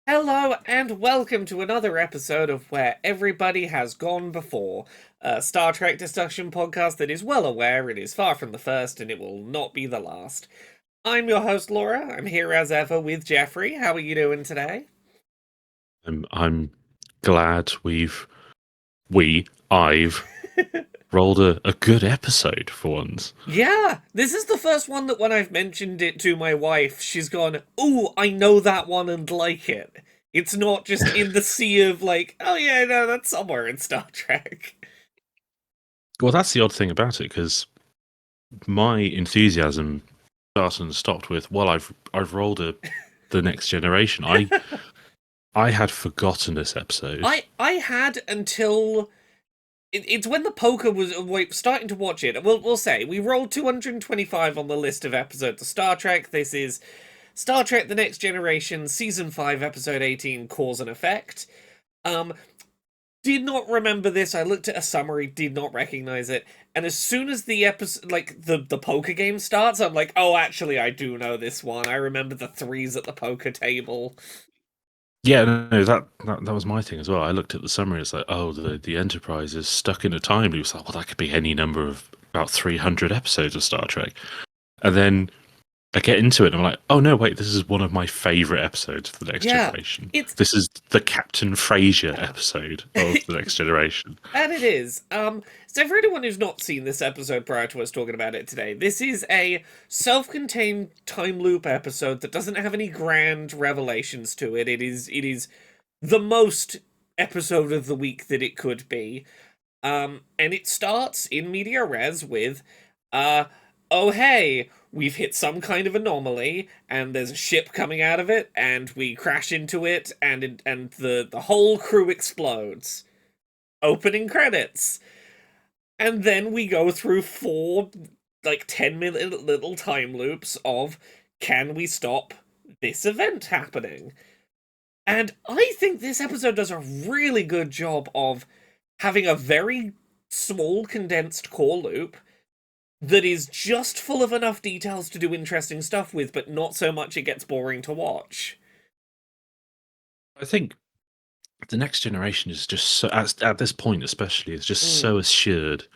Hello and welcome to another episode of Where Everybody Has Gone Before, a Star Trek discussion podcast that is well aware it is far from the first and it will not be the last. I'm your host Laura. I'm here as ever with Geoffrey. How are you doing today? I'm glad I've rolled a good episode for once. Yeah, this is the first one that when I've mentioned it to my wife, she's gone, "Ooh, I know that one and like it." It's not just in the sea of like, "Oh yeah, no, that's somewhere in Star Trek." Well, that's the odd thing about it because my enthusiasm started and stopped with, well, I've rolled the next generation. I had forgotten this episode. I had until it's when the poker was starting to watch it. We'll say we rolled 225 on the list of episodes of Star Trek. This is Star Trek: The Next Generation, season 5, episode 18, Cause and Effect. Um, did not remember this. I looked at a summary, did not recognize it, and as soon as the episode, like the poker game starts, I'm like, oh, actually, I do know this one. I remember the threes at the poker table. Yeah, no, that was my thing as well. I looked at the summary. It's like, oh, the Enterprise is stuck in a time loop. It's like, well, that could be any number of about 300 episodes of Star Trek. And then I get into it and I'm like, oh no, wait, this is one of my favourite episodes of The Next Yeah, Generation. it's This is the Captain Fraser episode of The Next Generation. And it is. So for anyone who's not seen this episode prior to us talking about it today, this is a self-contained time loop episode that doesn't have any grand revelations to it. It is the most episode of the week that it could be. And it starts in media res with, uh, oh hey, we've hit some kind of anomaly, and there's a ship coming out of it, and we crash into it, and the whole crew explodes. Opening credits. And then we go through four, like, 10-minute little time loops of can we stop this event happening? And I think this episode does a really good job of having a very small, condensed core loop that is just full of enough details to do interesting stuff with, but not so much it gets boring to watch. I think The Next Generation is just so, at this point especially, is just so Mm, assured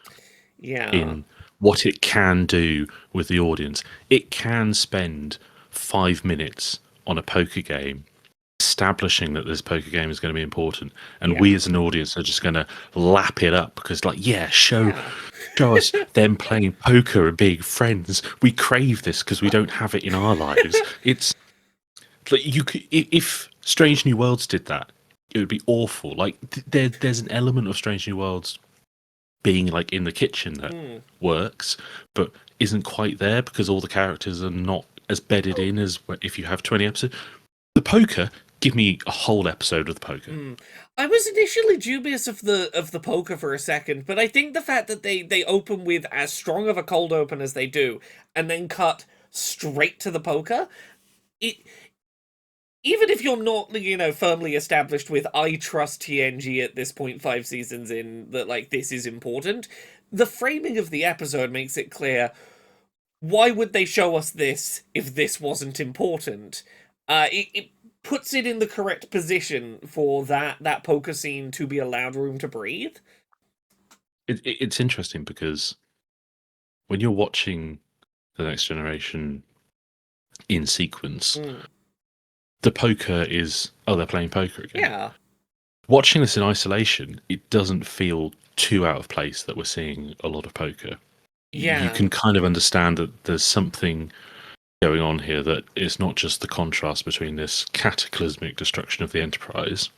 yeah. in what it can do with the audience. It can spend 5 minutes on a poker game establishing that this poker game is going to be important, and we Yeah. as an audience are just going to lap it up because, like, yeah, Yeah. show us them playing poker and being friends. We crave this because we don't have it in our lives. It's like you could, if Strange New Worlds did that, it would be awful. Like there's an element of Strange New Worlds being like in the kitchen that Mm. works, but isn't quite there because all the characters are not as bedded in as if you have 20 episodes. The poker, give me a whole episode of the poker. I was initially dubious of the poker for a second, but I think the fact that they open with as strong of a cold open as they do, and then cut straight to the poker, it even if you're not firmly established with I trust TNG at this point 5 seasons in that like this is important, the framing of the episode makes it clear why would they show us this if this wasn't important? It puts it in the correct position for that poker scene to be allowed room to breathe. It's interesting because when you're watching The Next Generation in sequence, Mm. the poker is, oh, they're playing poker again. Yeah, Watching this in isolation, it doesn't feel too out of place that we're seeing a lot of poker. You yeah, can kind of understand that there's something going on here, that it's not just the contrast between this cataclysmic destruction of the Enterprise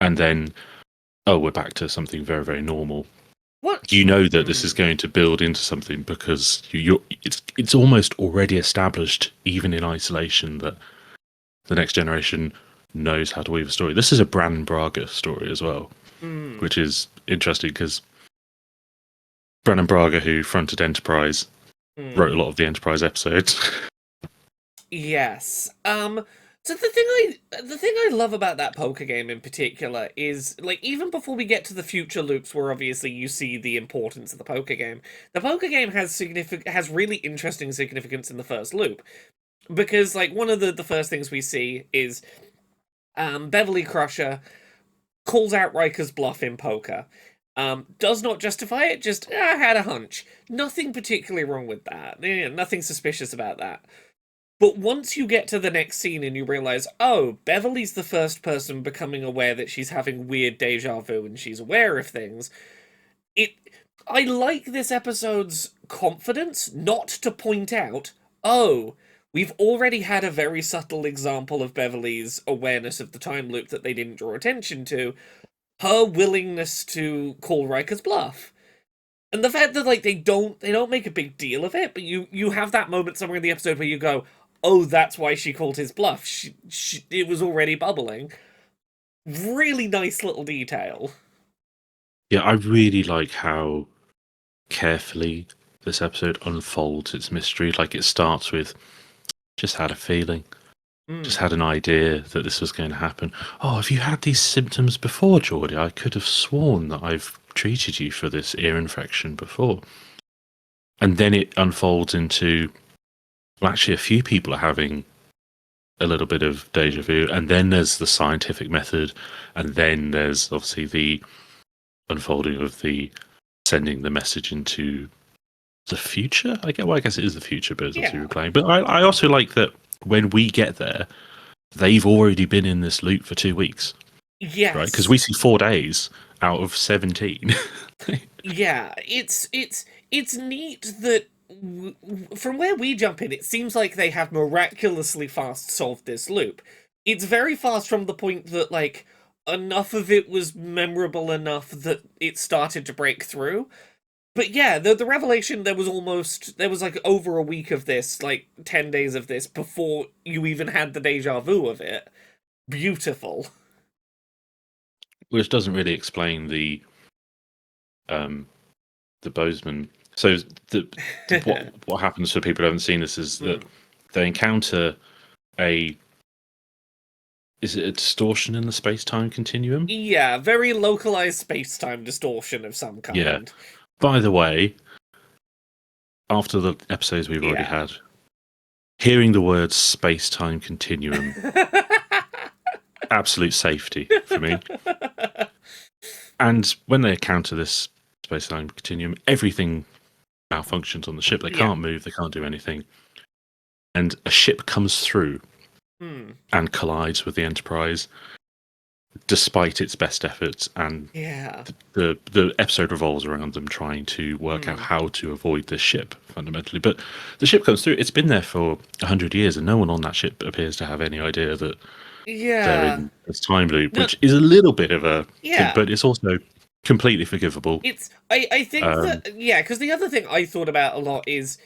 and then, oh, we're back to something very, very normal. what? You know that this is going to build into something because it's almost already established, even in isolation, that the Next Generation knows how to weave a story. This is a Bran Braga story as well, Mm. which is interesting because Bran Braga, who fronted Enterprise, Mm. wrote a lot of the Enterprise episodes. Yes. So the thing I love about that poker game in particular is like even before we get to the future loops where obviously you see the importance of the poker game has really interesting significance in the first loop because like one of the first things we see is Beverly Crusher calls out Riker's bluff in poker. Does not justify it, just had a hunch. Nothing particularly wrong with that. Nothing suspicious about that. But once you get to the next scene and you realize, oh, Beverly's the first person becoming aware that she's having weird deja vu and she's aware of things, it I like this episode's confidence not to point out, oh, we've already had a very subtle example of Beverly's awareness of the time loop that they didn't draw attention to, her willingness to call Riker's bluff. And the fact that like they don't make a big deal of it, but you have that moment somewhere in the episode where you go, oh, that's why she called his bluff. It was already bubbling. Really nice little detail. Yeah, I really like how carefully this episode unfolds its mystery. Like it starts with just had a feeling, just had an idea that this was going to happen. Oh, have you had these symptoms before, Geordie? I could have sworn that I've treated you for this ear infection before. And then it unfolds into, well, actually, a few people are having a little bit of deja vu. And then there's the scientific method. And then there's obviously the unfolding of the sending the message into the future. I guess it is the future, but it's obviously replaying. But I also like that when we get there, they've already been in this loop for 2 weeks. Yes. Right? Because we see 4 days out of 17. Yeah, it's neat that from where we jump in, it seems like they have miraculously fast solved this loop. It's very fast from the point that like enough of it was memorable enough that it started to break through. But yeah, the revelation, there was like over a week of this, like 10 days of this before you even had the deja vu of it. Beautiful. Which doesn't really explain the Bozeman. So what happens for people who haven't seen this is that they encounter is it a distortion in the space-time continuum? Yeah, very localized space-time distortion of some kind. Yeah. By the way, after the episodes we've already had, hearing the words space-time continuum, absolute safety for me. And when they encounter this space-time continuum, everything malfunctions on the ship. They can't move, they can't do anything. And a ship comes through and collides with the Enterprise, despite its best efforts. And the episode revolves around them trying to work out how to avoid this ship, fundamentally. But the ship comes through. It's been there for 100 years, and no one on that ship appears to have any idea that they're in this time loop, which is a little bit of a thing, but it's also completely forgivable. I think that because the other thing I thought about a lot is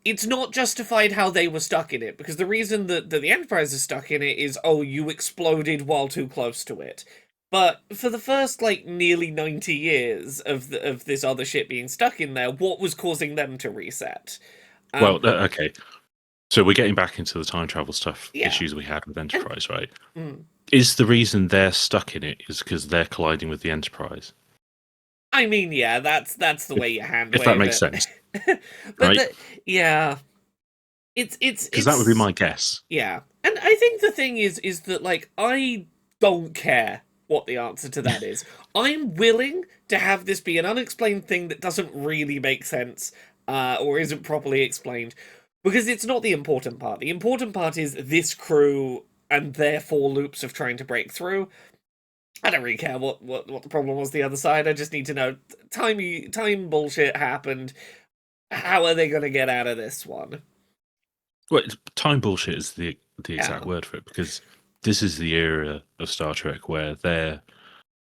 it's not justified how they were stuck in it, because the reason that the Enterprise is stuck in it is, oh, you exploded while too close to it. But for the first, like, nearly 90 years of this other ship being stuck in there, what was causing them to reset? Okay. So we're getting back into the time travel stuff issues we had with Enterprise, right? Is the reason they're stuck in it is because they're colliding with the Enterprise? I mean, yeah, that's the way you handle it. If that makes sense. But right? It's because that would be my guess. Yeah, and I think the thing is that like I don't care what the answer to that is. I'm willing to have this be an unexplained thing that doesn't really make sense or isn't properly explained, because it's not the important part. The important part is this crew and their 4 loops of trying to break through. I don't really care what the problem was the other side. I just need to know time bullshit happened. How are they going to get out of this one? Well, time bullshit is the exact word for it, because this is the era of Star Trek where they're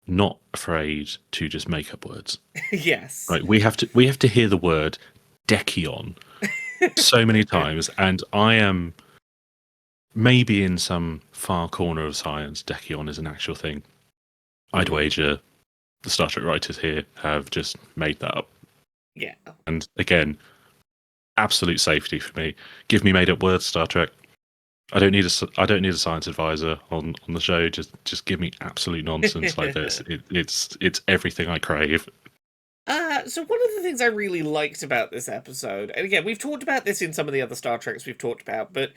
not afraid to just make up words. Yes. Right. We have to hear the word Dechion so many times, and I am maybe in some far corner of science, Dechion is an actual thing. I'd wager the Star Trek writers here have just made that up. Yeah. And again, absolute safety for me. Give me made up words, Star Trek. I don't need a science advisor on the show. Just give me absolute nonsense like this. It's everything I crave. So one of the things I really liked about this episode, and again, we've talked about this in some of the other Star Treks we've talked about, but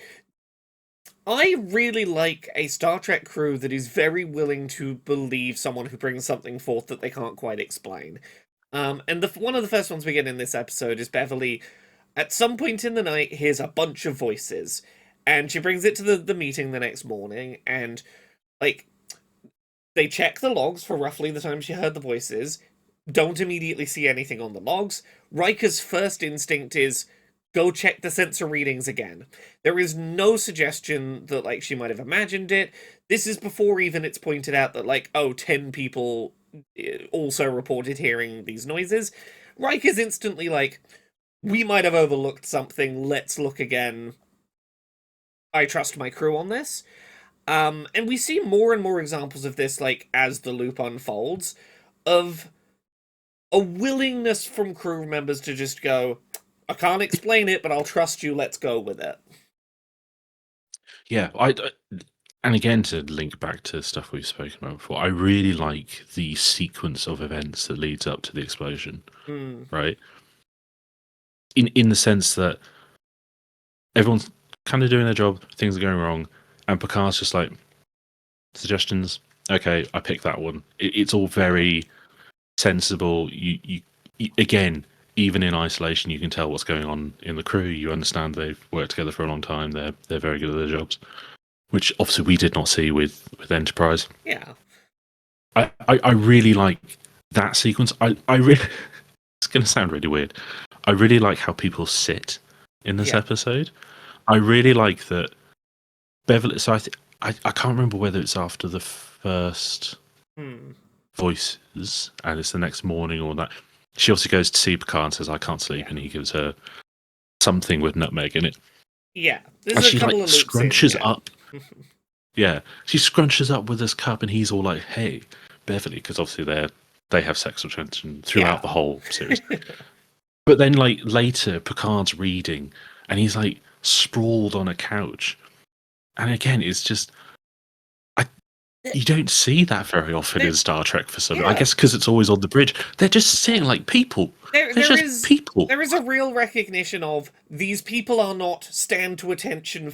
I really like a Star Trek crew that is very willing to believe someone who brings something forth that they can't quite explain. And one of the first ones we get in this episode is Beverly. At some point in the night, hears a bunch of voices, and she brings it to the meeting the next morning, and like they check the logs for roughly the time she heard the voices. Don't immediately see anything on the logs. Riker's first instinct is go check the sensor readings again. There is no suggestion that like she might have imagined it. This is before even it's pointed out that like, oh, 10 people also reported hearing these noises. Riker's instantly like, we might have overlooked something, let's look again. I trust my crew on this. And we see more and more examples of this, like, as the loop unfolds, of a willingness from crew members to just go, I can't explain it, but I'll trust you, let's go with it. Yeah, and again to link back to stuff we've spoken about before, I really like the sequence of events that leads up to the explosion. Mm. Right? In the sense that everyone's kind of doing their job, things are going wrong, and Picard's just like, suggestions. Okay, I picked that one. It's all very sensible. You again, even in isolation, you can tell what's going on in the crew. You understand they've worked together for a long time. They're very good at their jobs, which obviously we did not see with Enterprise. Yeah. I really like that sequence. I really it's going to sound really weird. I really like how people sit in this episode. I really like that Beverly. So I can't remember whether it's after the first voices and it's the next morning or that. She also goes to see Picard and says, I can't sleep, and he gives her something with nutmeg in it. Yeah. And she like scrunches up. Yeah. She scrunches up with this cup and he's all like, hey, Beverly, because obviously they have sexual tension throughout the whole series. But then like later Picard's reading and he's like sprawled on a couch. And again, it's just you don't see that very often in Star Trek for some. I guess because it's always on the bridge. They're just sitting like people. They're just people. There is a real recognition of these people are not stand to attention,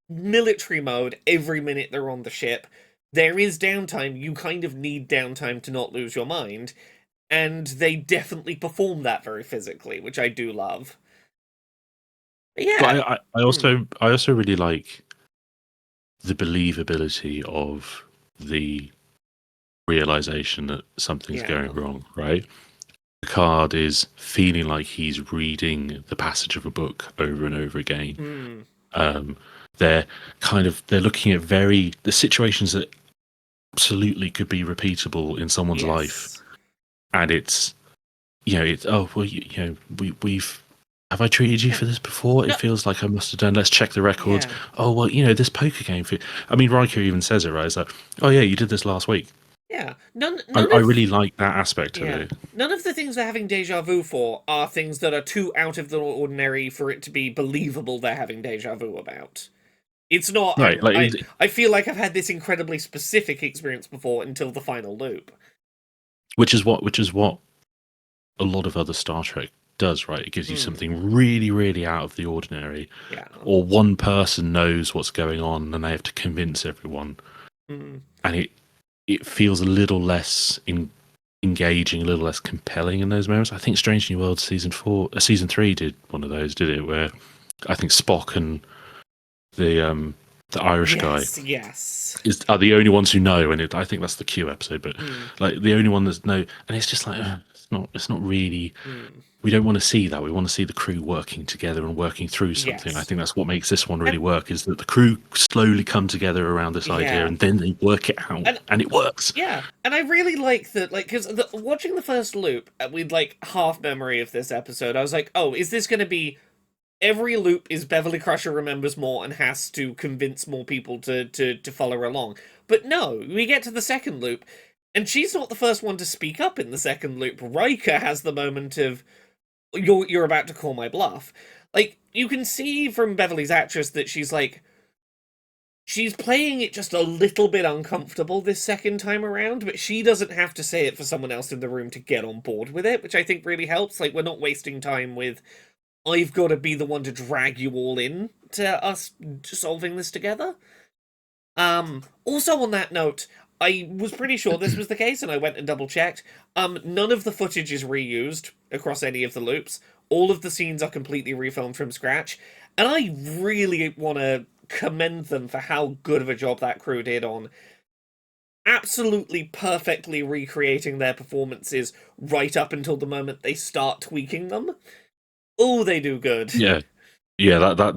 military mode every minute they're on the ship. There is downtime. You kind of need downtime to not lose your mind. And they definitely perform that very physically, which I do love. But yeah. But I also really like the believability of the realization that something's going wrong, right? Picard is feeling like he's reading the passage of a book over and over again. They're looking at the situations that absolutely could be repeatable in someone's life, and it's we've. Have I treated you for this before? It feels like I must have done. Let's check the records. Yeah. Oh, well, this poker game. I mean, Riker even says it, right? It's like, oh, yeah, you did this last week. Yeah. I really like that aspect of it. None of the things they're having deja vu for are things that are too out of the ordinary for it to be believable they're having deja vu about. It's not... Right, I feel like I've had this incredibly specific experience before until the final loop. Which is what a lot of other Star Trek does, right? It gives you something really, really out of the ordinary. Yeah. Or one person knows what's going on and they have to convince everyone. And it feels a little less engaging, a little less compelling in those moments. I think Strange New Worlds season 3 did one of those, did it? Where I think Spock and the Irish guy are the only ones who know, and I think that's the Q episode. But like the only one that know, and it's just like it's not really. We don't want to see that. We want to see the crew working together and working through something. Yes. I think that's what makes this one really work, is that the crew slowly come together around this idea and then they work it out, and it works. Yeah, and I really like that, like, because watching the first loop, with, like, half memory of this episode, I was like, oh, is this going to be every loop is Beverly Crusher remembers more and has to convince more people to follow her along? But no, we get to the second loop, and she's not the first one to speak up in the second loop. Riker has the moment of, you're about to call my bluff. Like, you can see from Beverly's actress that she's playing it just a little bit uncomfortable this second time around, but she doesn't have to say it for someone else in the room to get on board with it, which I think really helps. Like, we're not wasting time with, I've got to be the one to drag you all in us solving this together. Also on that note, I was pretty sure this was the case, and I went and double checked. None of the footage is reused across any of the loops. All of the scenes are completely refilmed from scratch, and I really want to commend them for how good of a job that crew did on absolutely perfectly recreating their performances right up until the moment they start tweaking them. Oh, they do good. Yeah, yeah.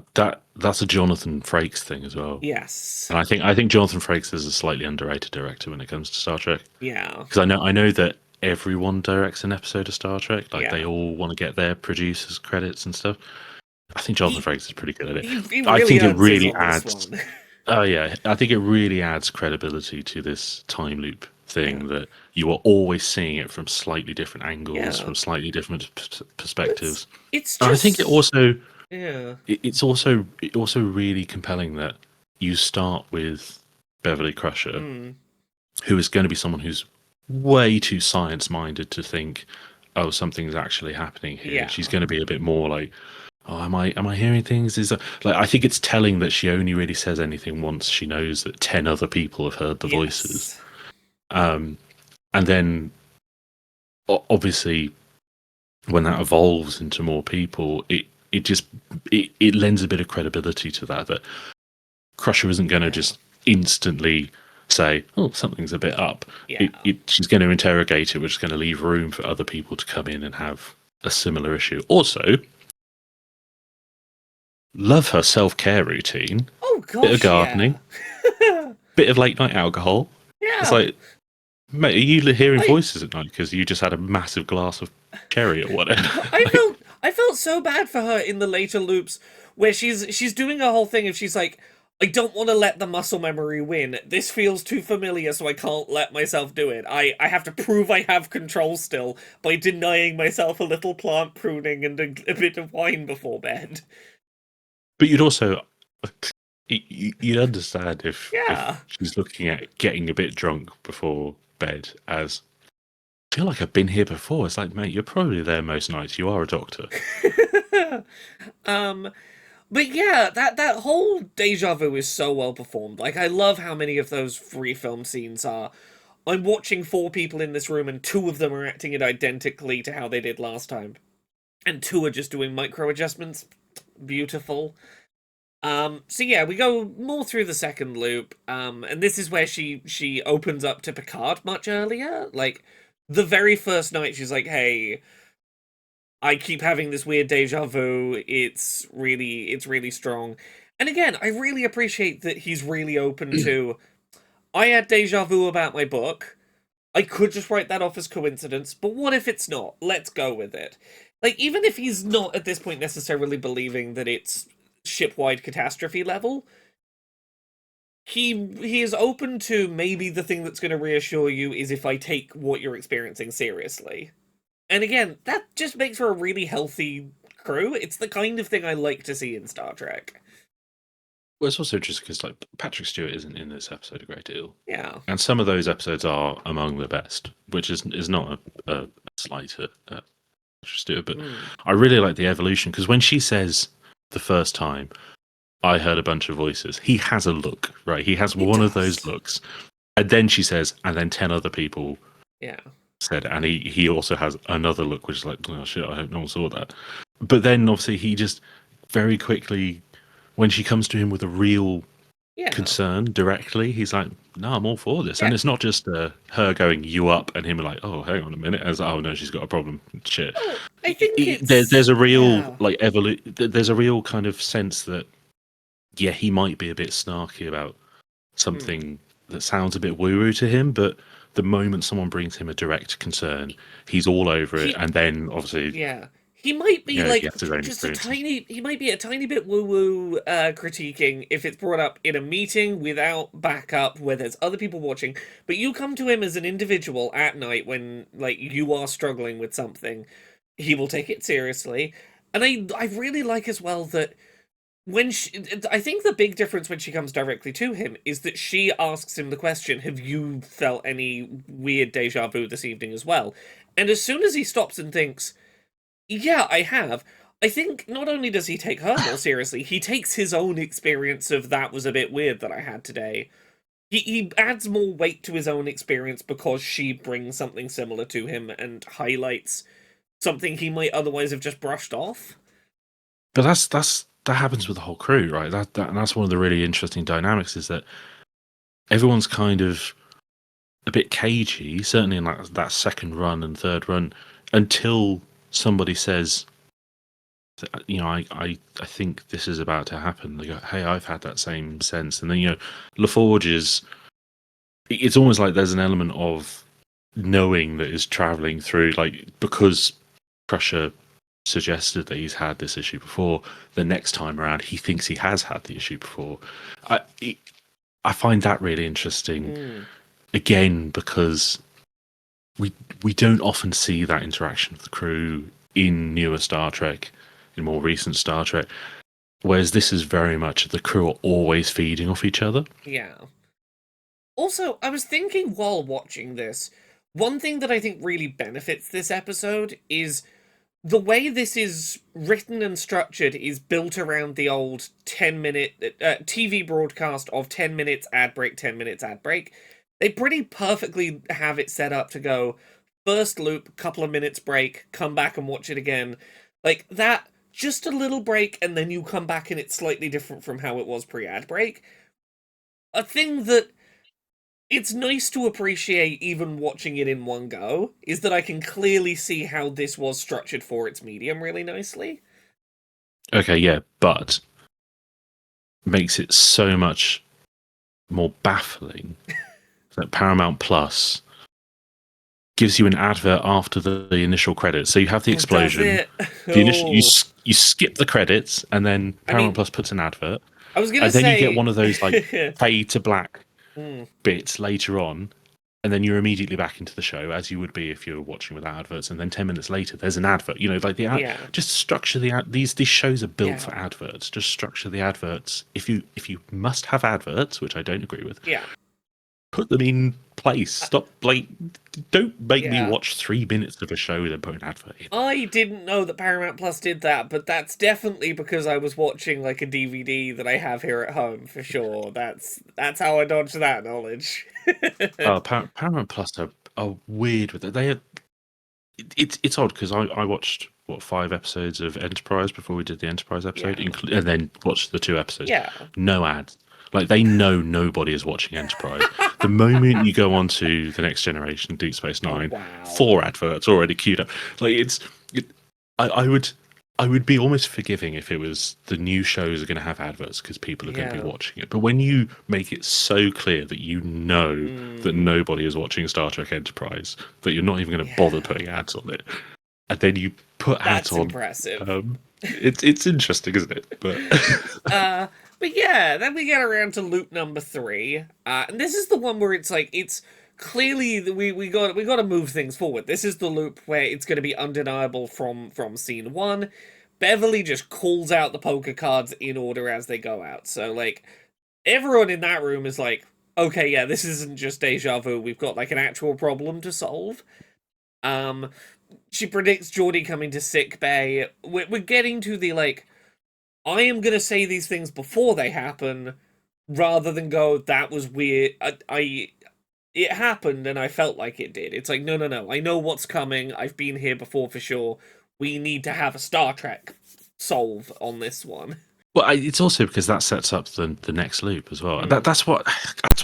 That's a Jonathan Frakes thing as well. Yes. And I think Jonathan Frakes is a slightly underrated director when it comes to Star Trek. Yeah. Because I know that everyone directs an episode of Star Trek. Like they Yeah. all want to get their producers credits and stuff. I think Jonathan Frakes is pretty good at it. He I really think it earns his really on this adds. one. Oh yeah, I think it really adds credibility to this time loop thing Yeah. that you are always seeing it from slightly different angles, Yeah. from slightly different perspectives. It's And I just think it also yeah. it's also really compelling that you start with Beverly Crusher, Mm. who is going to be someone who's way too science minded to think, oh, something's actually happening here. Yeah. She's going to be a bit more like, oh, am I hearing things? Is that, like, I think it's telling that she only really says anything once she knows that 10 other people have heard the voices. Yes. And then obviously when that evolves into more people, it just it lends a bit of credibility to that Crusher isn't going to just instantly say, oh, something's a bit up. Yeah. She's going to interrogate it, which is going to leave room for other people to come in and have a similar issue. Also, love her self-care routine. Oh gosh, Bit of gardening. Yeah. Bit of late night alcohol. Yeah. It's like, mate, are you hearing voices at night because you just had a massive glass of cherry or whatever? I felt so bad for her in the later loops where she's doing a whole thing if she's like, I don't want to let the muscle memory win. This feels too familiar, so I can't let myself do it. I have to prove I have control still by denying myself a little plant pruning and a bit of wine before bed. But you'd also you'd understand if Yeah. she's looking at getting a bit drunk before bed as, I feel like I've been here before. It's like, mate, you're probably there most nights. You are a doctor. But yeah, that whole deja vu is so well performed. Like, I love how many of those free film scenes are. I'm watching 4 people in this room, and 2 of them are acting it identically to how they did last time, and 2 are just doing micro adjustments. Beautiful. So yeah, we go more through the second loop, and this is where she opens up to Picard much earlier. Like, the very first night, she's like, "Hey, I keep having this weird deja vu. It's really strong." And again, I really appreciate that he's really open to, I had deja vu about my book. I could just write that off as coincidence, but what if it's not? Let's go with it. Like, even if he's not at this point necessarily believing that it's ship-wide catastrophe level, he is open to, maybe the thing that's going to reassure you is if I take what you're experiencing seriously. And again, that just makes for a really healthy crew. It's the kind of thing I like to see in Star Trek. Well, it's also just because, like, Patrick Stewart isn't in this episode a great deal. Yeah. And some of those episodes are among the best, which is not a slight at Patrick Stewart. But I really like the evolution, because when she says the first time, I heard a bunch of voices, he has a look, right? He has one of those looks. And then she says, and then 10 other people said, and he also has another look, which is like, oh shit, I hope no one saw that. But then obviously he just very quickly, when she comes to him with a real concern directly, he's like, no, I'm all for this. And it's not just her going, you up, and him like, oh, hang on a minute, as, oh no, she's got a problem. Shit. Oh, I think there's a real like there's a real kind of sense that, yeah, he might be a bit snarky about something that sounds a bit woo-woo to him, but the moment someone brings him a direct concern, he's all over it. And then obviously, he might be just he might be a tiny bit woo-woo critiquing if it's brought up in a meeting without backup where there's other people watching, but you come to him as an individual at night when, like, you are struggling with something, he will take it seriously. And I really like as well that when I think the big difference when she comes directly to him is that she asks him the question, have you felt any weird deja vu this evening as well? And as soon as he stops and thinks, yeah, I have, I think not only does he take her more seriously, he takes his own experience of that was a bit weird that I had today. He adds more weight to his own experience because she brings something similar to him and highlights something he might otherwise have just brushed off. But that happens with the whole crew, right? And that's one of the really interesting dynamics is that everyone's kind of a bit cagey, certainly in that second run and third run, until somebody says, I think this is about to happen. They go, hey, I've had that same sense. And then, LaForge is, it's almost like there's an element of knowing that is traveling through, like, because Crusher suggested that he's had this issue before, the next time around, he thinks he has had the issue before. I find that really interesting, again, because we don't often see that interaction of the crew in newer Star Trek, in more recent Star Trek, whereas this is very much the crew are always feeding off each other. Yeah. Also, I was thinking while watching this, one thing that I think really benefits this episode is the way this is written and structured is built around the old 10-minute TV broadcast of 10 minutes ad break, 10 minutes ad break. They pretty perfectly have it set up to go first loop, couple of minutes break, come back and watch it again. Like that, just a little break, and then you come back and it's slightly different from how it was pre-ad break. A thing that it's nice to appreciate even watching it in one go is that I can clearly see how this was structured for its medium really nicely. Okay, yeah, but makes it so much more baffling that Paramount Plus gives you an advert after the initial credits. So you have the explosion. You skip the credits, and then Paramount Plus puts an advert. I was gonna and say, then you get one of those like fade to black Mm. bits later on, and then you're immediately back into the show as you would be if you were watching without adverts. And then 10 minutes later, there's an advert. Like just structure these shows are built for adverts. Just structure the adverts. If you must have adverts, which I don't agree with, put them in place. Stop, don't make me watch 3 minutes of a show then put an advert in. I didn't know that Paramount Plus did that, but that's definitely because I was watching like a DVD that I have here at home for sure. That's how I dodged that knowledge. Paramount Plus are weird with it. It's odd because I watched 5 episodes of Enterprise before we did the Enterprise episode, and then watched the 2 episodes. No ads. Like, they know nobody is watching Enterprise. The moment you go on to The Next Generation, Deep Space Nine, 4 adverts already queued up. Like, I would be almost forgiving if it was the new shows are going to have adverts because people are going to be watching it. But when you make it so clear that you know that nobody is watching Star Trek Enterprise, that you're not even going to bother putting ads on it, and then you put ads on, impressive. It's interesting, isn't it? But yeah, then we get around to loop number 3, and this is the one where it's like it's clearly we got to move things forward. This is the loop where it's going to be undeniable from scene 1. Beverly just calls out the poker cards in order as they go out. So like everyone in that room is like, okay, yeah, this isn't just deja vu. We've got like an actual problem to solve. She predicts Geordi coming to sick bay. We're getting to the like, I am going to say these things before they happen, rather than go, that was weird. It happened and I felt like it did. It's like, no. I know what's coming. I've been here before for sure. We need to have a Star Trek solve on this one. Well, it's also because that sets up the next loop as well. That's what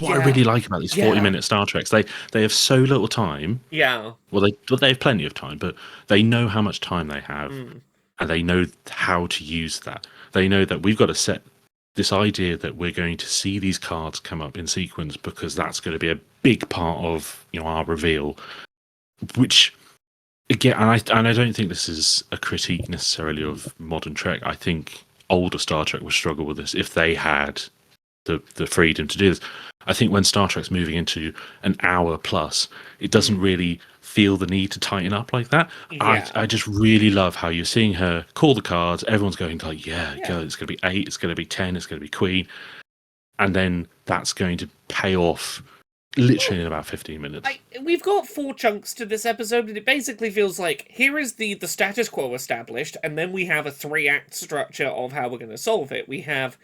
I really like about these 40-minute Star Treks. They have so little time. Yeah. Well, they have plenty of time, but they know how much time they have, and they know how to use that. They know that we've got to set this idea that we're going to see these cards come up in sequence because that's going to be a big part of our reveal. Which, again, and I don't think this is a critique necessarily of modern Trek. I think older Star Trek would struggle with this if they had the freedom to do this. I think when Star Trek's moving into an hour plus, it doesn't really feel the need to tighten up like that. I just really love how you're seeing her call the cards. Everyone's going like, God, it's going to be 8, it's going to be 10, it's going to be Queen. And then that's going to pay off literally in about 15 minutes. We've got 4 chunks to this episode, and it basically feels like here is the status quo established, and then we have a 3-act structure of how we're going to solve it. We have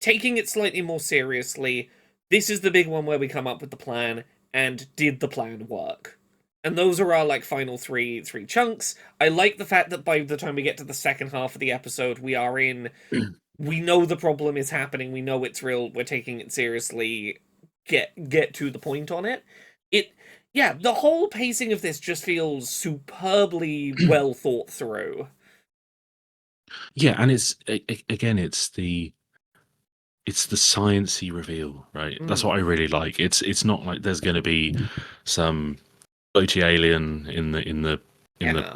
taking it slightly more seriously. This is the big one where we come up with the plan, and did the plan work? And those are our like final three chunks. I like the fact that by the time we get to the second half of the episode, we are in. We know the problem is happening. We know it's real. We're taking it seriously. Get to the point on it. Yeah, the whole pacing of this just feels superbly well thought through. Yeah, and it's again, it's the sciencey reveal, right? That's what I really like. It's not like there's going to be some floaty alien in the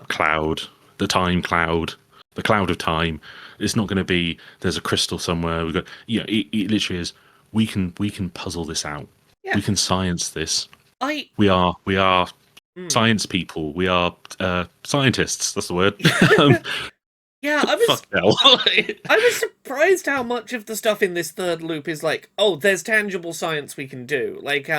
cloud, the time cloud, the cloud of time. It's not going to be there's a crystal somewhere. We've got it literally is. We can puzzle this out. Yeah. We can science this. We are science people. We are scientists. That's the word. Yeah, I was surprised how much of the stuff in this third loop is like, oh, there's tangible science we can do. Like,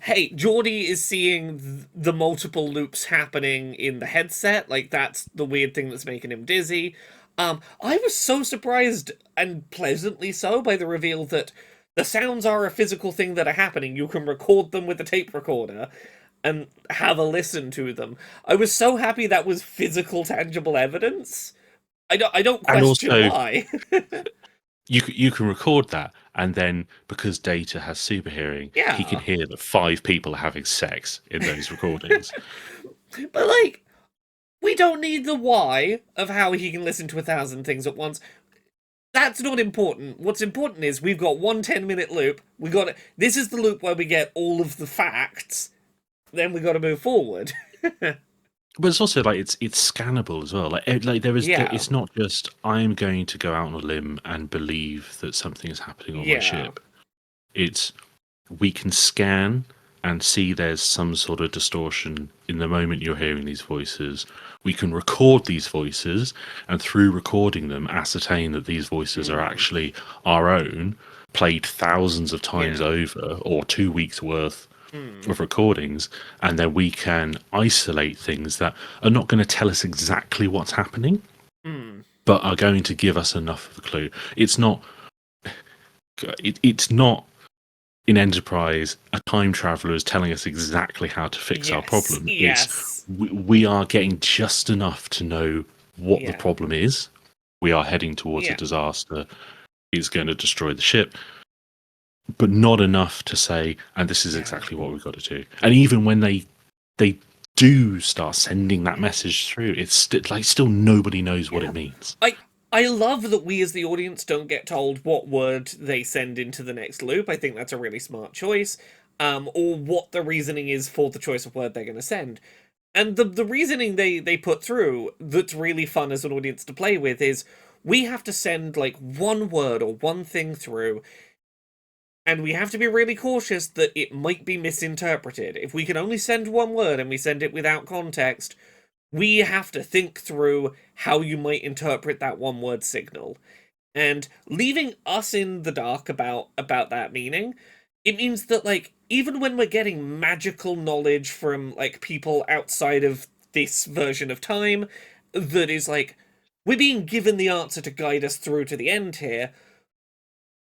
hey, Geordie is seeing the multiple loops happening in the headset. Like, that's the weird thing that's making him dizzy. I was so surprised, and pleasantly so, by the reveal that the sounds are a physical thing that are happening. You can record them with a tape recorder and have a listen to them. I was so happy that was physical, tangible evidence. I don't question why. you can record that, and then because Data has super hearing, he can hear that 5 people are having sex in those recordings. But like, we don't need the why of how he can listen to 1,000 things at once. That's not important. What's important is we've got one 10-minute loop. This is the loop where we get all of the facts. Then we got to move forward. But it's also like it's scannable as well. Like there is, it's not just I'm going to go out on a limb and believe that something is happening on my ship. It's we can scan and see there's some sort of distortion in the moment you're hearing these voices. We can record these voices, and through recording them, ascertain that these voices are actually our own, played thousands of times over, or 2 weeks worth of recordings, and then we can isolate things that are not going to tell us exactly what's happening, but are going to give us enough of a clue. It's not in Enterprise a time traveler is telling us exactly how to fix our problem. It's we are getting just enough to know what the problem is. We are heading towards a disaster. It's going to destroy the ship, but not enough to say, and this is exactly what we've got to do. And even when they do start sending that message through, it's still nobody knows what it means. I love that we as the audience don't get told what word they send into the next loop. I think that's a really smart choice. Or what the reasoning is for the choice of word they're going to send. And the reasoning they put through that's really fun as an audience to play with is we have to send like one word or one thing through, and we have to be really cautious that it might be misinterpreted. If we can only send one word and we send it without context, we have to think through how you might interpret that one word signal. And leaving us in the dark about that meaning, it means that, like, even when we're getting magical knowledge from, like, people outside of this version of time, that is, like, we're being given the answer to guide us through to the end here,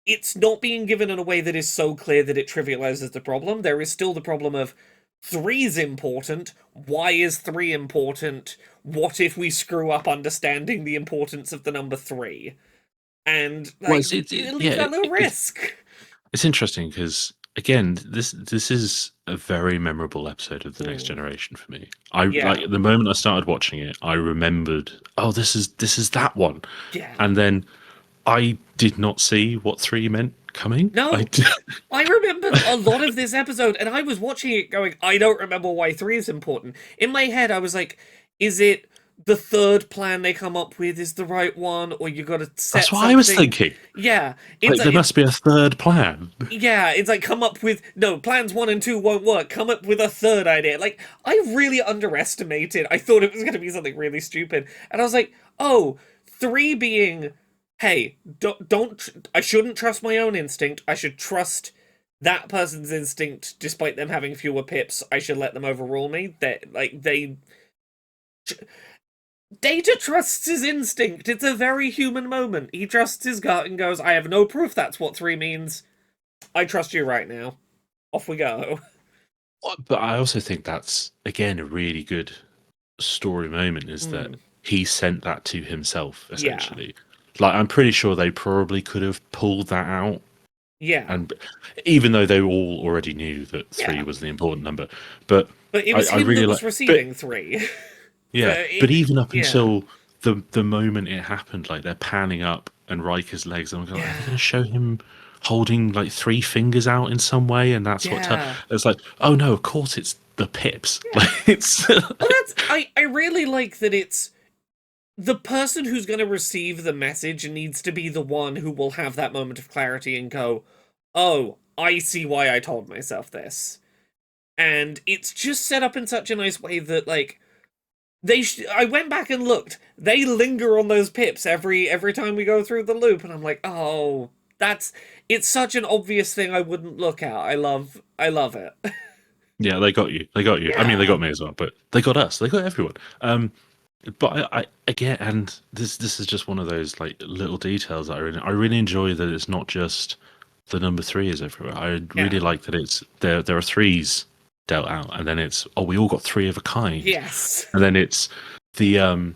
it's not being given in a way that is so clear that it trivializes the problem. There is still the problem of 3's important. Why is 3 important? What if we screw up understanding the importance of the number 3? And like, it leaves that little risk. It's interesting because again, this is a very memorable episode of The Next Generation for me. Like the moment I started watching it, I remembered, oh, this is that one. Yeah. And then I did not see what 3 meant coming. No, I remember a lot of this episode, and I was watching it going, I don't remember why 3 is important. In my head, I was like, is it the third plan they come up with is the right one, or you got to set That's what I was thinking. Yeah. There must be a third plan. Yeah, it's like, come up with, no, plans 1 and 2 won't work, come up with a third idea. Like, I really underestimated, I thought it was going to be something really stupid, and I was like, oh, 3 being, hey, don't I shouldn't trust my own instinct, I should trust that person's instinct, despite them having fewer pips, I should let them overrule me. Data trusts his instinct. It's a very human moment. He trusts his gut and goes, I have no proof that's what 3 means. I trust you right now. Off we go. But I also think that's, again, a really good story moment, is that he sent that to himself, essentially. Like, I'm pretty sure they probably could have pulled that out. Yeah. And even though they all already knew that 3 was the important number. But it was him really that was receiving 3. Yeah, but even up until the moment it happened, like, they're panning up and Riker's legs, and I'm going, are they going to show him holding like 3 fingers out in some way? And that's what it's like, oh no, of course it's the pips. Like, it's well, that's I really like that it's the person who's going to receive the message needs to be the one who will have that moment of clarity and go, oh, I see why I told myself this. And it's just set up in such a nice way that, like, I went back and looked. They linger on those pips every time we go through the loop, and I'm like, oh, it's such an obvious thing I wouldn't look at. I love it. Yeah, they got you. They got you. I mean, they got me as well, but they got us. They got everyone. But I again, and this is just one of those like little details that I really enjoy, that it's not just the number 3 is everywhere. I really like that it's there are 3s dealt out, and then it's, oh, we all got 3 of a kind. Yes. And then it's the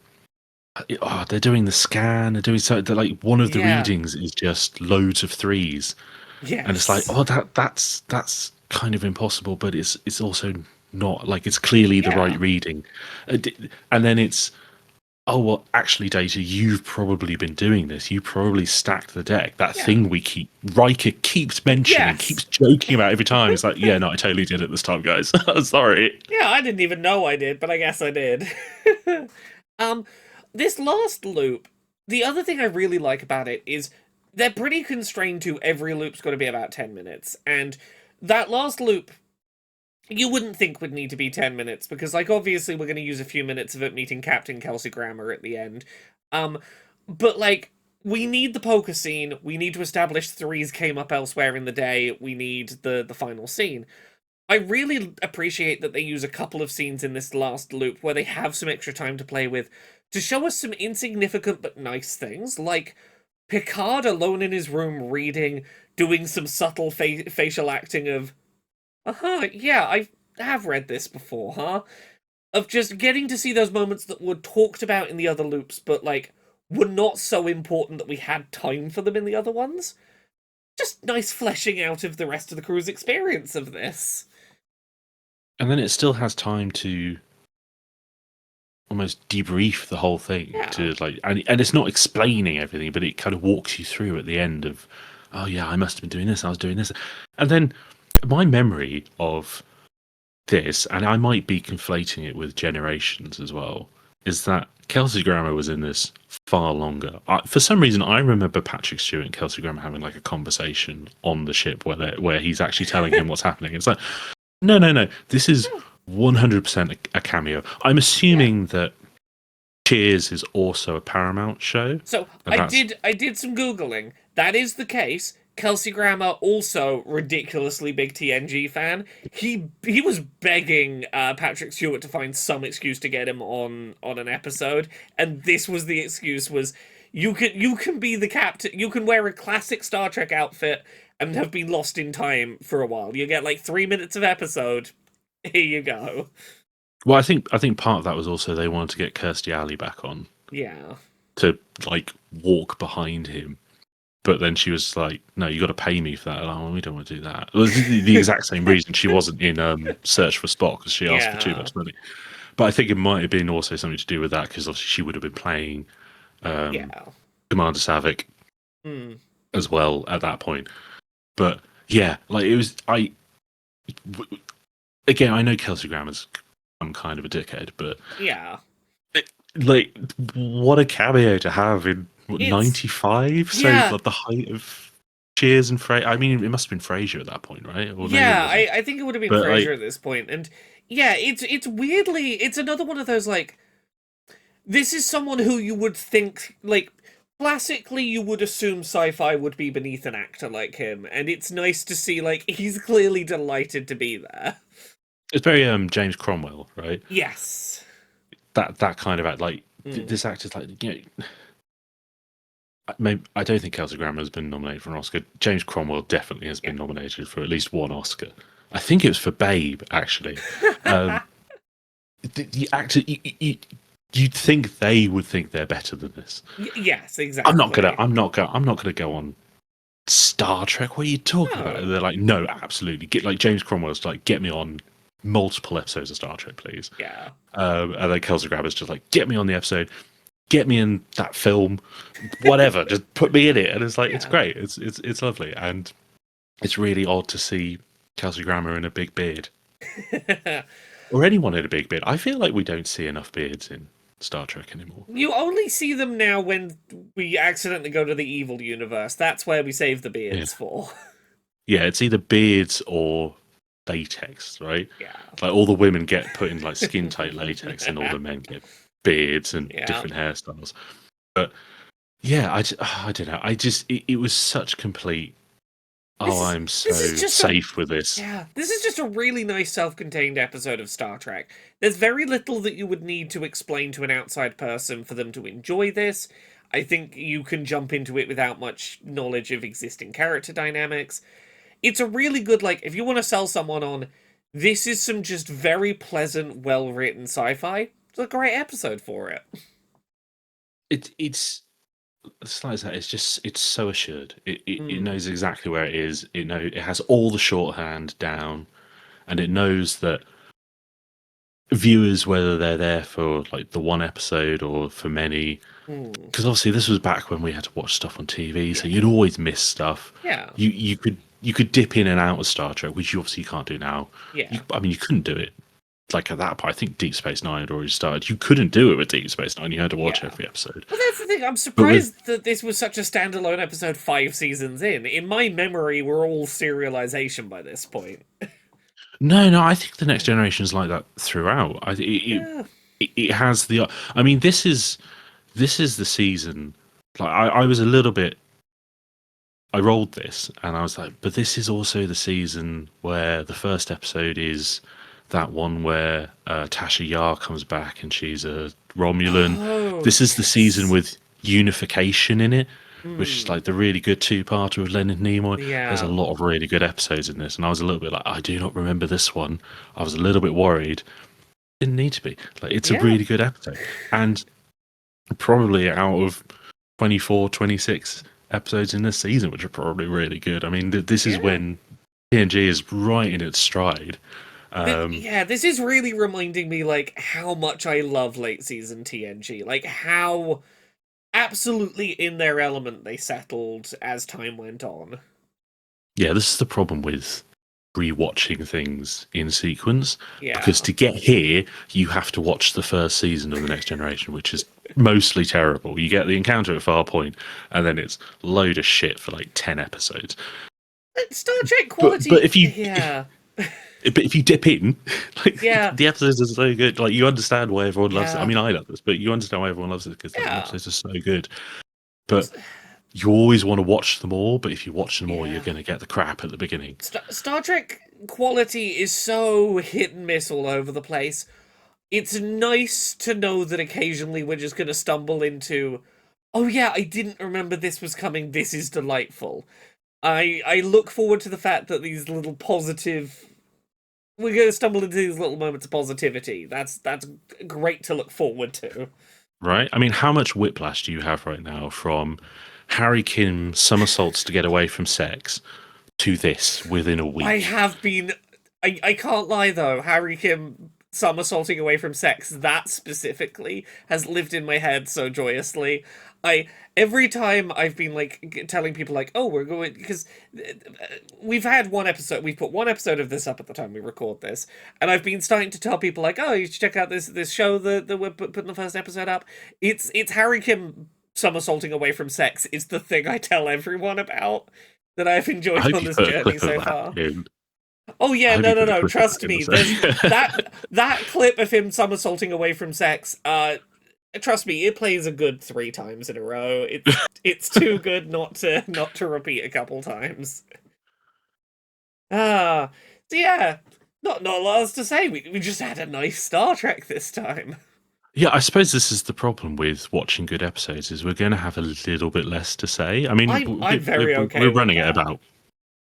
they're doing the scan, they're doing so, they're like, one of the readings is just loads of 3s. Yes. And it's like, oh, that's kind of impossible, but it's also not, like, it's clearly the right reading. And then it's, oh, well, actually, Data, you've probably been doing this. You probably stacked the deck. That thing Riker keeps mentioning, keeps joking about every time. It's like, yeah, no, I totally did it this time, guys. Sorry. Yeah, I didn't even know I did, but I guess I did. This last loop, the other thing I really like about it is they're pretty constrained to every loop's got to be about 10 minutes. And that last loop, you wouldn't think would need to be 10 minutes, because, like, obviously we're going to use a few minutes of it meeting Captain Kelsey Grammer at the end. But, like, we need the poker scene, we need to establish 3s came up elsewhere in the day, we need the final scene. I really appreciate that they use a couple of scenes in this last loop where they have some extra time to play with, to show us some insignificant but nice things, like Picard alone in his room reading, doing some subtle facial acting of, yeah, I have read this before, huh? Of just getting to see those moments that were talked about in the other loops, but, like, were not so important that we had time for them in the other ones. Just nice fleshing out of the rest of the crew's experience of this. And then it still has time to almost debrief the whole thing, to, like, and it's not explaining everything, but it kind of walks you through at the end of, oh yeah, I must have been doing this, I was doing this. And then my memory of this, and I might be conflating it with Generations as well, is that Kelsey Grammer was in this far longer. For some reason, I remember Patrick Stewart and Kelsey Grammer having like a conversation on the ship where he's actually telling him what's happening. It's like, no, this is 100% a cameo. I'm assuming that Cheers is also a Paramount show. So I did some Googling. That is the case. Kelsey Grammer, also ridiculously big TNG fan. He was begging Patrick Stewart to find some excuse to get him on an episode, and this was the excuse: was you can be the captain, you can wear a classic Star Trek outfit and have been lost in time for a while. You get like 3 minutes of episode. Here you go. Well, I think part of that was also they wanted to get Kirstie Alley back on. Yeah. To, like, walk behind him. But then she was like, no, you got to pay me for that. And, oh, we don't want to do that. It was the exact same reason she wasn't in Search for Spock, because she asked for too much money. But I think it might have been also something to do with that, because obviously she would have been playing Commander Saavik as well at that point. But yeah, like, it was, again, I know Kelsey Grammer's I'm kind of a dickhead, but yeah, like, what a cameo to have in 95. So like, the height of Cheers and Frasier. I mean, it must have been Frasier at that point, right? Or I think it would have been Frasier at this point. And yeah, it's weirdly, it's another one of those, like, this is someone who you would think, like, classically you would assume sci-fi would be beneath an actor like him, and it's nice to see like he's clearly delighted to be there. It's very James Cromwell, right? Yes. That kind of act. Like Mm. this actor's like, maybe, I don't think Kelsey Grammer has been nominated for an Oscar. James Cromwell definitely has Yeah. been nominated for at least one Oscar. I think it was for Babe, actually. Um, the actor, you'd think they would think they're better than this. Yes, exactly. I'm not gonna go on Star Trek. What are you talking about? No. They're like, no, absolutely. Get like James Cromwell's like, get me on multiple episodes of Star Trek, please. Yeah. And then Kelsey Grammer's just like, get me on the episode, get me in that film, whatever, just put me in it. And it's like, it's Yeah. great. It's lovely, and it's really odd to see Kelsey Grammer in a big beard, or anyone in a big beard. I feel like we don't see enough beards in Star Trek anymore. You only see them now when we accidentally go to the evil universe. That's where we save the Yeah, beards for. yeah. It's either beards or latex, right? Yeah. Like all the women get put in like skin tight latex, and all the men get beards and Yeah. different hairstyles. But yeah, I don't know. It was such complete. I'm so safe with this. Yeah, this is just a really nice self-contained episode of Star Trek. There's very little that you would need to explain to an outside person for them to enjoy this. I think you can jump into it without much knowledge of existing character dynamics. It's a really good, like, if you want to sell someone on, this is some just very pleasant, well-written sci-fi. It's a great episode for it. It's like that. It's so assured. It knows exactly where it is. It has all the shorthand down, and it knows that viewers, whether they're there for like the one episode or for many, because obviously this was back when we had to watch stuff on TV, so you'd always miss stuff. Yeah. You could dip in and out of Star Trek, which you obviously can't do now. Yeah. I mean, you couldn't do it. Like at that point, I think Deep Space Nine had already started. You couldn't do it with Deep Space Nine. You had to watch every episode. Well, that's the thing. I'm surprised that this was such a standalone episode 5 seasons in. In my memory, we're all serialization by this point. No, I think the Next Generation is like that throughout. It has the. I mean, this is the season. Like I was a little bit. I rolled this and I was like, but this is also the season where the first episode is that one where Tasha Yar comes back and she's a Romulan. Oh, This is the yes. season with unification in it, which is like the really good two-parter with Leonard Nimoy. Yeah. There's a lot of really good episodes in this, and I was a little bit like, I do not remember this one. I was a little bit worried. Didn't need to be. Like, it's a really good episode, and probably out of 24, 26 episodes in this season, which are probably really good. I mean, this is when TNG is right in its stride. This is really reminding me like how much I love late season TNG. Like how absolutely in their element they settled as time went on. Yeah, this is the problem with rewatching things in sequence. Yeah. Because to get here, you have to watch the first season of The Next Generation, which is mostly terrible. You get the encounter at Farpoint, and then it's load of shit for like 10 episodes. Star Trek quality. But if you but if you dip in, like the episodes are so good. Like you understand why everyone loves it. I mean, I love this, but you understand why everyone loves it because the episodes are so good. But you always want to watch them all. But if you watch them all, you're going to get the crap at the beginning. Star Trek quality is so hit and miss all over the place. It's nice to know that occasionally we're just going to stumble into, oh yeah, I didn't remember this was coming. This is delightful. I look forward to the fact that these little positive. We're going to stumble into these little moments of positivity. That's great to look forward to. Right? I mean, how much whiplash do you have right now from Harry Kim somersaults to get away from sex to this within a week? I have been... I can't lie, though. Harry Kim somersaulting away from sex, that specifically, has lived in my head so joyously. Every time I've been like telling people like, oh, we're going, because we've had one episode, we've put one episode of this up at the time we record this, and I've been starting to tell people like, oh, you should check out this show that we're putting the first episode up. It's Harry Kim somersaulting away from sex is the thing I tell everyone about that I've enjoyed on this journey so far. Oh yeah, no. Trust me. There's that clip of him somersaulting away from sex. Trust me, it plays a good 3 times in a row. It's too good not to repeat a couple times. Ah, so yeah, not a lot else to say. We just had a nice Star Trek this time. Yeah, I suppose this is the problem with watching good episodes is we're going to have a little bit less to say. I mean, I'm very we're okay with running at that. about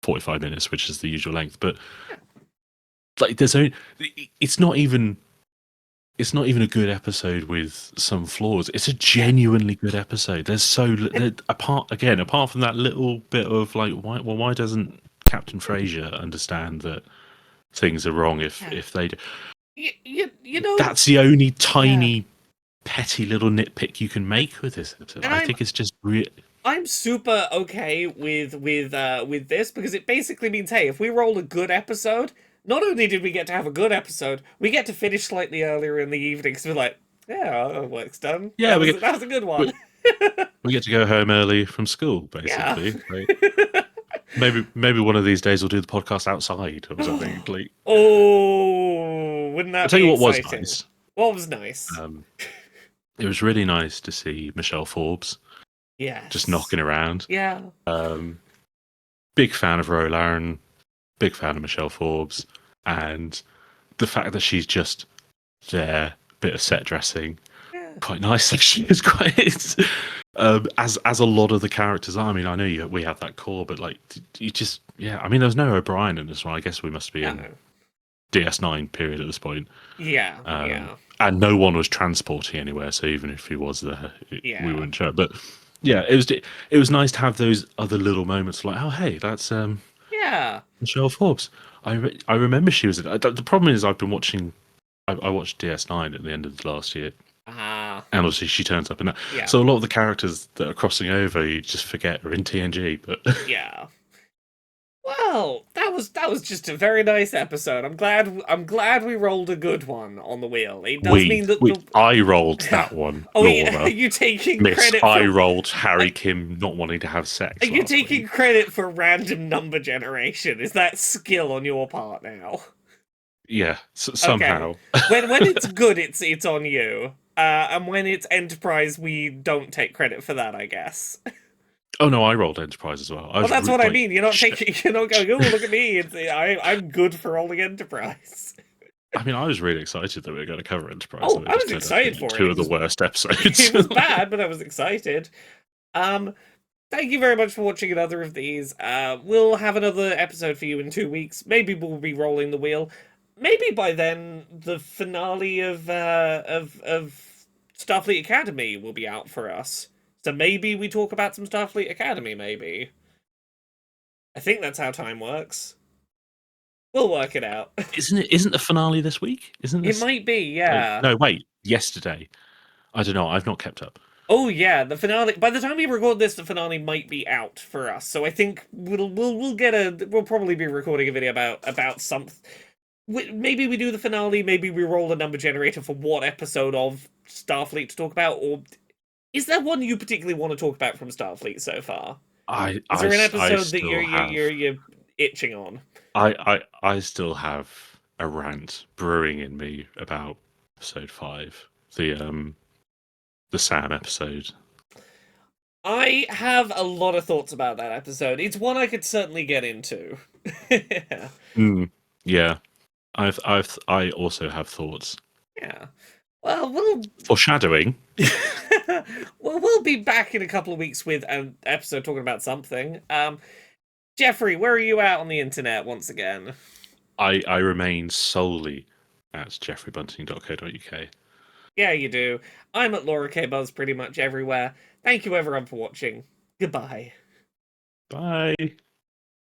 45 minutes, which is the usual length, but like there's only it's not even it's not even a good episode with some flaws. It's a genuinely good episode. There's apart from that little bit of like why doesn't Captain Fraser understand that things are wrong Yeah. if they do? You know, That's the only yeah. tiny petty little nitpick you can make with this episode. And I think it's just I'm super okay with this because it basically means, hey, if we roll a good episode, not only did we get to have a good episode, we get to finish slightly earlier in the evening because we're like, yeah, our work's done. yeah That was a good one. we, we get to go home early from school Yeah. basically. Like, maybe one of these days we'll do the podcast outside or something. Like, Oh, wouldn't I'll that tell be you what was exciting? nice. What was nice? It was really nice to see Michelle Forbes just Yes. knocking around. Yeah. Big fan of Ro Laren, big fan of Michelle Forbes, and the fact that she's just there, bit of set dressing, Yeah. quite nice. She is quite as a lot of the characters are. I mean, I know we have that core, but like you just I mean, there's no O'Brien in this one. I guess we must be in No. DS9 period at this point. Yeah. Yeah. And no one was transporting anywhere, so even if he was there, Yeah. we wouldn't show it. But yeah, it was nice to have those other little moments, like, oh hey, that's Yeah. Michelle Forbes. I remember she was in it. The problem is I've been watching. I watched DS9 at the end of last year, Ah. and obviously she turns up in that. Yeah. So a lot of the characters that are crossing over, you just forget are in TNG. But Yeah. Well, that was just a very nice episode. I'm glad we rolled a good one on the wheel. It does mean that the I rolled that one. Oh yeah, Laura. are you taking Miss, credit I for rolled Harry Kim not wanting to have sex. Are you last taking week. credit for random number generation? Is that skill on your part now? Yeah, Okay. somehow. When it's good, it's on you. And when it's Enterprise, we don't take credit for that, I guess. Oh no, I rolled Enterprise as well. Well, that's what I mean. You're not you're not going, oh, look at me. I'm good for rolling Enterprise. I mean, I was really excited that we were going to cover Enterprise. Oh, I was excited for it. Two of the worst episodes. It was bad, but I was excited. Thank you very much for watching another of these. We'll have another episode for you in 2 weeks. Maybe we'll be rolling the wheel. Maybe by then the finale of Starfleet Academy will be out for us. So maybe we talk about some Starfleet Academy. Maybe. I think that's how time works. We'll work it out. Isn't the finale this week? Isn't this? It might be, yeah. No, wait. Yesterday. I don't know. I've not kept up. Oh yeah, the finale. By the time we record this, the finale might be out for us. So I think we'll probably be recording a video about something. Maybe we do the finale. Maybe we roll a number generator for what episode of Starfleet to talk about. Or is there one you particularly want to talk about from Starfleet so far? Is there an episode that you're itching on? I still have a rant brewing in me about episode 5, the Sam episode. I have a lot of thoughts about that episode. It's one I could certainly get into. Yeah, I also have thoughts. Yeah. Well, we'll foreshadowing. Well, we'll be back in a couple of weeks with an episode talking about something. Geoffrey, where are you at on the internet once again? I remain solely at geoffreybunting.co.uk. Yeah, you do. I'm at Laura K Buzz pretty much everywhere. Thank you everyone for watching. Goodbye. Bye.